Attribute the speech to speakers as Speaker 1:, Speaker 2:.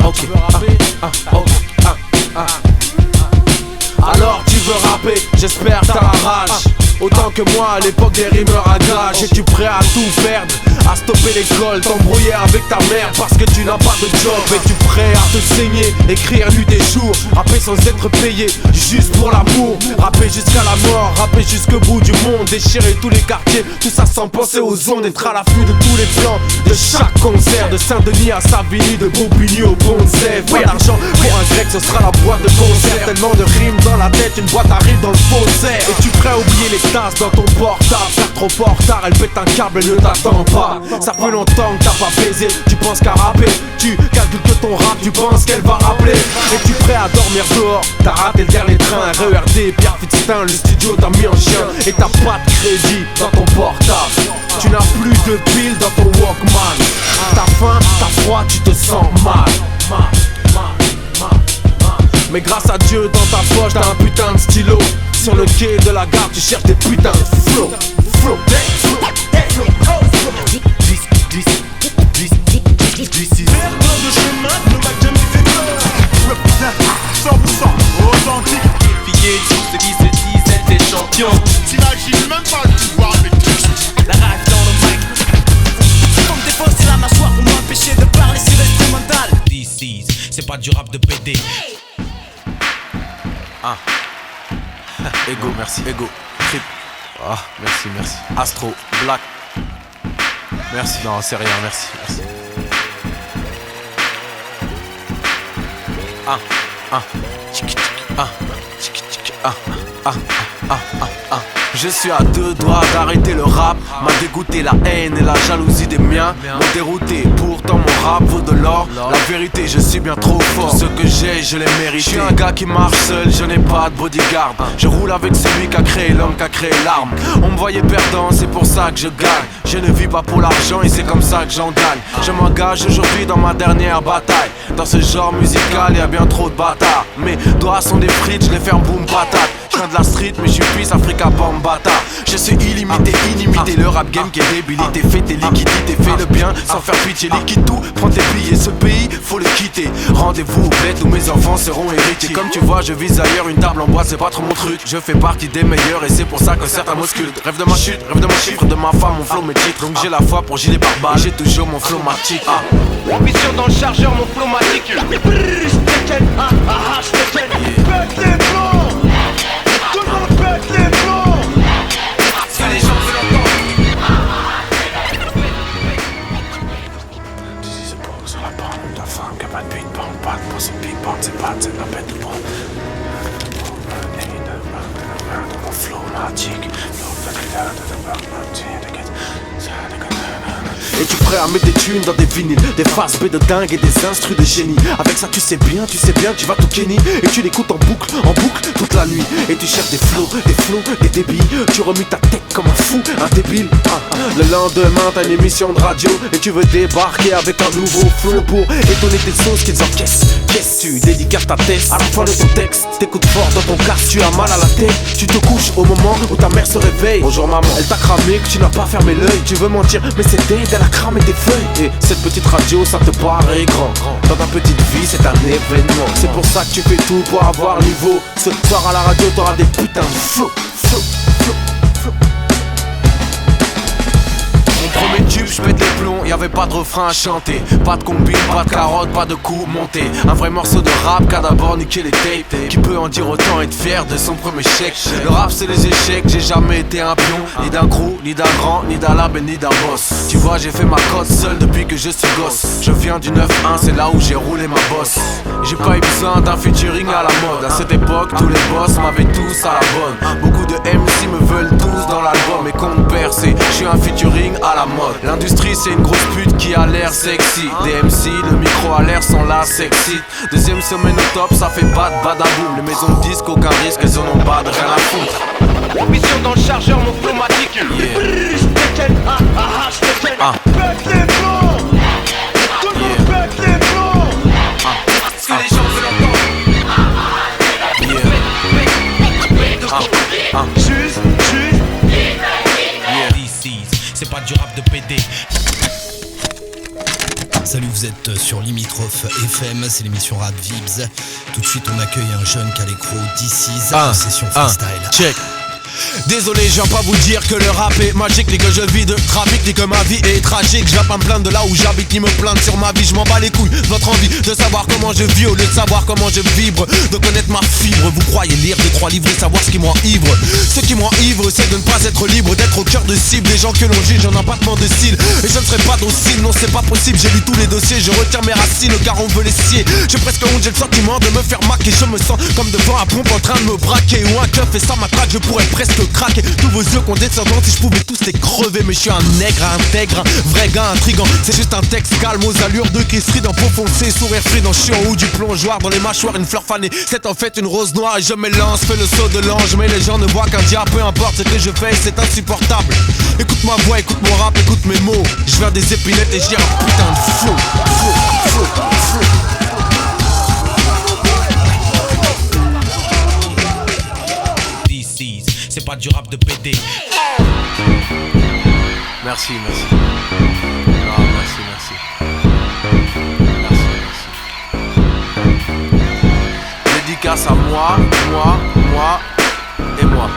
Speaker 1: Ok. Alors tu veux rapper, j'espère t'as la rage. Autant que moi à l'époque des rimeurs à gage. Es-tu prêt à tout perdre, à stopper l'école, t'embrouiller avec ta mère parce que tu n'as pas de job? Es-tu prêt à te saigner, écrire nuit et jour, rapper sans être payé, juste pour l'amour? Rapper jusqu'à la mort, rapper jusqu'au bout du monde, déchirer tous les quartiers, tout ça sans penser aux ondes. Être à l'affût de tous les plans, de chaque concert, de Saint-Denis à Savigny, de Bobigny au Bonzef. Pas d'argent pour un grec, ce sera la boîte de concert. Tellement de rimes dans la tête, une boîte arrive dans le faussaire. Es-tu prêt à oublier les tasses dans ton portable? Car trop fort tard, elle pète un câble, elle ne t'attend pas. Ça fait longtemps que t'as pas baisé, tu penses qu'à rapper. Tu calcules que ton rap, tu penses qu'elle va rappeler. Es-tu prêt à dormir dehors? T'as raté le dernier train, RERD, Pierre Fitztin, le studio t'a mis en chien. Et t'as pas de crédit dans ton portable. Tu n'as plus de piles dans ton Walkman. T'as faim, t'as froid, tu te sens mal. Mais grâce à Dieu, dans ta poche, t'as un putain de stylo. Sur le quai de la gare, tu cherches des putains de flow.
Speaker 2: Perdre de chemin ne m'a jamais fait peur. Represent 100% authentique.
Speaker 3: Défier tout ce qui se disait des champions.
Speaker 2: T'imagines même pas le pouvoir avec
Speaker 3: La rage dans le mic.
Speaker 4: Comme défausser la mâchoire pour m'empêcher de parler sur l'instrumental.
Speaker 3: DC's, c'est pas du rap de PD.
Speaker 1: Ego, merci. Ego, Trip. Merci. Astro, Black. Merci. Non, c'est rien, merci. Je suis à deux doigts d'arrêter le rap. M'a dégoûté la haine et la jalousie des miens. M'ont dérouté, pourtant mon rap vaut de l'or. La vérité, je suis bien trop fort. Ce que j'ai, je l'ai mérité. Je suis un gars qui marche seul, je n'ai pas de bodyguard. Je roule avec celui qui a créé l'homme, qui a créé l'arme. On me voyait perdant, c'est pour ça que je gagne. Je ne vis pas pour l'argent et c'est comme ça que j'en gagne. Je m'engage aujourd'hui dans ma dernière bataille. Dans ce genre musical, y a bien trop de bâtards. Mes doigts sont des frites, je les ferme boum patate. Je viens de la street mais je suis fils Africa Bambata. Je suis illimité, inimité. Le rap game qui est débilité. Fais tes liquidités, fais le bien sans faire pitié. Liquide tout, prends tes billets. Ce pays, faut le quitter. Rendez-vous au bled où mes enfants seront héritiers. Comme tu vois, je vise ailleurs, une table en bois, c'est pas trop mon truc. Je fais partie des meilleurs et c'est pour ça que certains m'auscultent. Rêve de ma chute, rêve de mon chiffre, de ma femme, mon flow, mes titres. Donc j'ai la foi pour gilet pare-balles. J'ai toujours mon flow matique.
Speaker 3: Ambition dans le chargeur, mon flow matique.
Speaker 2: Pète les plombs. Tout le monde pète les plombs.
Speaker 3: Ce que les gens veulent entendre.
Speaker 1: C'est pas sur la bande de ta femme qui a pas de big bang, pas de pour ce big bang, c'est pas de la bête de bon. Dans mon flow magique. Es-tu prêt à mettre des thunes dans des vinyles, des faces B de dingue et des instrus de génie? Avec ça tu sais bien, tu vas tout kenny. Et tu l'écoutes en boucle, toute la nuit. Et tu cherches des flows, des débits. Tu remues ta tête comme un fou, un débile. Le lendemain t'as une émission de radio et tu veux débarquer avec un nouveau flow pour étonner tes sauces qu'ils encaissent. Qu'est-ce tu dédicaces ta tête à la fin de ton texte? T'écoutes fort dans ton casque, tu as mal à la tête. Tu te couches au moment où ta mère se réveille. Bonjour maman, elle t'a cramé que tu n'as pas fermé l'œil. Tu veux mentir mais c'est dead, elle a cramé tes feuilles. Et cette petite radio ça te paraît grand. Dans ta petite vie c'est un événement. C'est pour ça que tu fais tout pour avoir niveau. Ce soir à la radio t'auras des putains de flow. Mon premier tube, je pète les plombs, y'avait pas de refrain à chanter. Pas de combine, pas de carotte, pas de coups montés. Un vrai morceau de rap qu'a d'abord niqué les tapes. Qui peut en dire autant, être fier de son premier chèque. Le rap c'est les échecs, j'ai jamais été un pion. Ni d'un crew, ni d'un grand, ni d'un lab et ni d'un boss. Tu vois j'ai fait ma cote seule depuis que je suis gosse. Je viens du 9-1, c'est là où j'ai roulé ma bosse. J'ai pas eu besoin d'un featuring à la mode. À cette époque, tous les boss m'avaient tous à la bonne. Beaucoup de MC me veulent tous dans l'album et compte percer. Je suis un featuring à la mode. L'industrie c'est une grosse pute qui a l'air sexy. Des MC, le micro a l'air sans la sexy. Deuxième semaine au top, ça fait badaboum. Les maisons de disques, aucun risque, elles en ont pas de rien à foutre.
Speaker 3: Ambition dans le chargeur, mon flow matique.
Speaker 2: Pète les plombs. Tout le monde pète les plombs.
Speaker 3: Ce que les gens veulent entendre.
Speaker 2: Juste.
Speaker 4: DC's, c'est pas du rap de PD. Salut, vous êtes
Speaker 5: êtes sur Limitrophe FM, c'est l'émission Rap Vibs. Tout de suite, on accueille un jeune qui a l'écro d'ici, session freestyle.
Speaker 1: Check. Désolé, je viens pas vous dire que le rap est magique, ni que je vis de trafic, ni que ma vie est tragique. Je vais pas me plaindre de là où j'habite, ni me plaindre sur ma vie. Je m'en bats les couilles, votre envie de savoir comment je vis au lieu de savoir comment je vibre, de connaître ma fibre. Vous croyez lire des 3 livres et savoir ce qui m'enivre. Ce qui m'enivre, c'est de ne pas être libre, d'être au cœur de cible. Les gens que l'on juge en abattement de cils. Et je ne serai pas docile, non c'est pas possible. J'ai lu tous les dossiers, je retiens mes racines car on veut les scier. J'ai presque honte, j'ai le sentiment de me faire maquer. Je me sens comme devant un pompe en train de me braquer. Ou un keuf et ça m'attraque, je pourrais presque craquer. Tous vos yeux condescendants, si je pouvais tous les crever. Mais je suis un nègre intègre, un vrai gars intrigant. C'est juste un texte calme aux allures de Kessri dans peau foncée, sourire frident. Je suis en haut du plongeoir, dans les mâchoires une fleur fanée. C'est en fait une rose noire et je m'élance, fais le saut de l'ange. Mais les gens ne voient qu'un diable, peu importe ce que je fais, c'est insupportable. Écoute ma voix, écoute mon rap, écoute mes mots. Je viens des épinettes et j'ai un putain de flow.
Speaker 5: C'est pas du rap de PD.
Speaker 1: Merci. Non, merci. Dédicace à moi et moi.